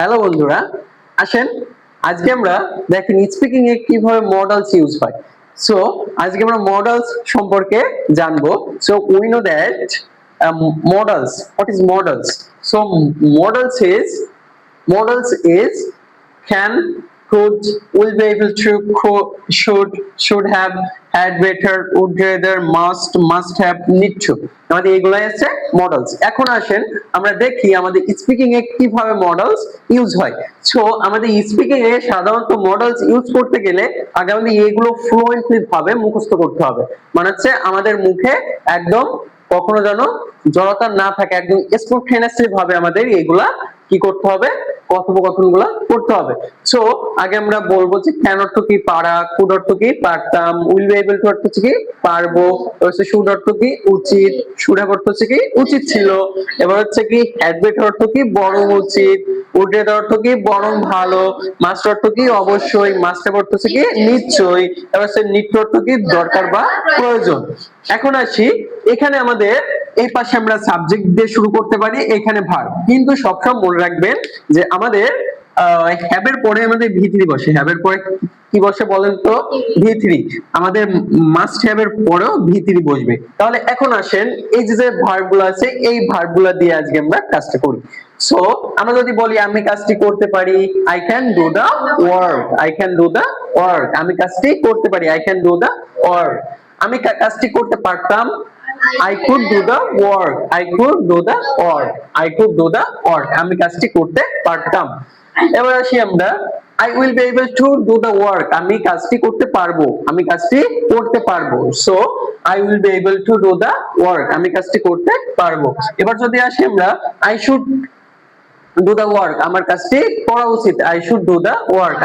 Hello বন্ধুরা, আসেন আজকে আমরা দেখেন স্পিকিং এ কিভাবে মডেলস ইউজ হয়। সো আজকে আমরা মডেলস সম্পর্কে জানবো। So we know that models, what is models? So models is can, could, will be able to, should have, had better, would rather, must have, need to, আমাদের এগুলাই আছে models. এখন আসেন আমরা দেখি আমাদের স্পিকিং এ কিভাবে মডেলস ইউজ হয়। সো আমাদের স্পিকিং এ সাধারণত মডেলস ইউজ করতে গেলে আগে আমাদের এগুলো ফ্লুয়েন্টলি ভাবে মুখস্থ করতে হবে। মানে হচ্ছে আমাদের মুখে একদম কখনো যেন জড়তা না থাকে, একদম স্পন্টেনিয়াসলি ভাবে আমাদের এগুলা কি করতে হবে, কথোপকথন গুলা করতে হবে। সো আগে আমরা বলবো যে ক্যান অর্থ কি পারা, কুড অর্থ কি পারতাম, উইল বি এবল টু অর্থ হচ্ছে কি পারবো, শুড অর্থ কি উচিত, শুড হ্যাভ অর্থ হচ্ছে কি উচিত ছিল, এবার হচ্ছে কি হ্যাড বেটার অর্থ কি বরং উচিত, উড রাদার অর্থ কি বরং ভালো, মাস্ট অর্থ কি অবশ্যই, মাস্ট হ্যাভ অর্থ হচ্ছে কি নিশ্চয়ই, এবার হচ্ছে নিড টু অর্থ কি দরকার বা প্রয়োজন। এখন আসি এখানে আমাদের এই পাশে আমরা সাবজেক্ট দিয়ে শুরু করতে পারি, এখানে ভার্ব, কিন্তু সবসময় মনে রাখবেন যে আমাদের হ্যাভ এর পরে আমাদের ভি3 বসে। হ্যাভ এর পরে কি বসে বলেন তো? ভি3। আমাদের মাস্ট হ্যাভ এর পরেও ভি3 বসবে। তাহলে এখন আসেন এই যে ভার্ব গুলো আছে, এই ভার্ব গুলো দিয়ে আজকে আমরা কাজটা করি। সো আমরা যদি বলি আমি কাজটি করতে পারি, I can do the work, I can do the work, আমি কাজটি করতে পারি, I can do the work. আমি কাজটি করতে পারতাম, I could do the work, I could do the work, I could do the work, আমি কাজটি করতে পারতাম। এবার আসি আমরা I will be able to do the work, আমি কাজটি করতে পারবো, আমি কাজটি করতে পারবো। So I will be able to do the work, আমি কাজটি করতে পারবো। এবার যদি আসি আমরা I should do the work, আমার কাজটি করা উচিত, I should do the work,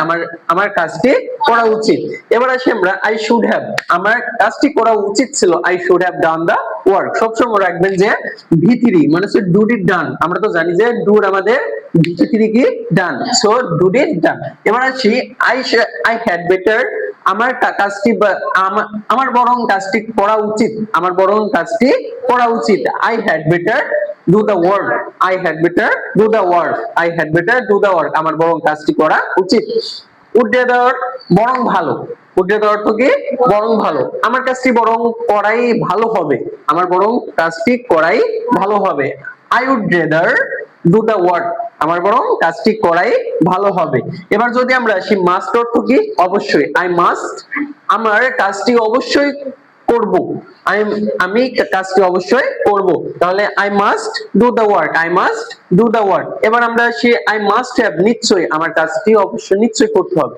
আমার কাজটি করা উচিত। এবার আসি আমরা I should have, আমার কাজটি করা উচিত ছিল, I should have done the work। সবসময় রাখবেন যে V3 মানে হচ্ছে do it done, আমরা তো জানি যে do আমাদের V3 কি done, so do it done। এবার আসি I had better, আমার কাজটি আমার বরং কাজটি করা উচিত, আমার বরং কাজটি করা উচিত, I had better do the work, I had better do the work, I had better do the work, আমার বরং কাজটি করা উচিত। would rather বরং ভালো, would rather অর্থ কি বরং ভালো, আমার কাজটি বরং করাই ভালো হবে, আমার বরং কাজটি করাই ভালো হবে, I would rather do the work, আমার বরং কাজটি করাই ভালো হবে। এবার যদি আমরা আসি মাস্ট অর্থ কি অবশ্যই, I must, আমার কাজটি অবশ্যই করব, আমি কাজটি অবশ্যই করব, তাহলে I must do the work, I must do the work। এবার আমরা আসি I must have, নিশ্চয়ই আমার কাজটি অবশ্যই নিশ্চয়ই করতে হবে,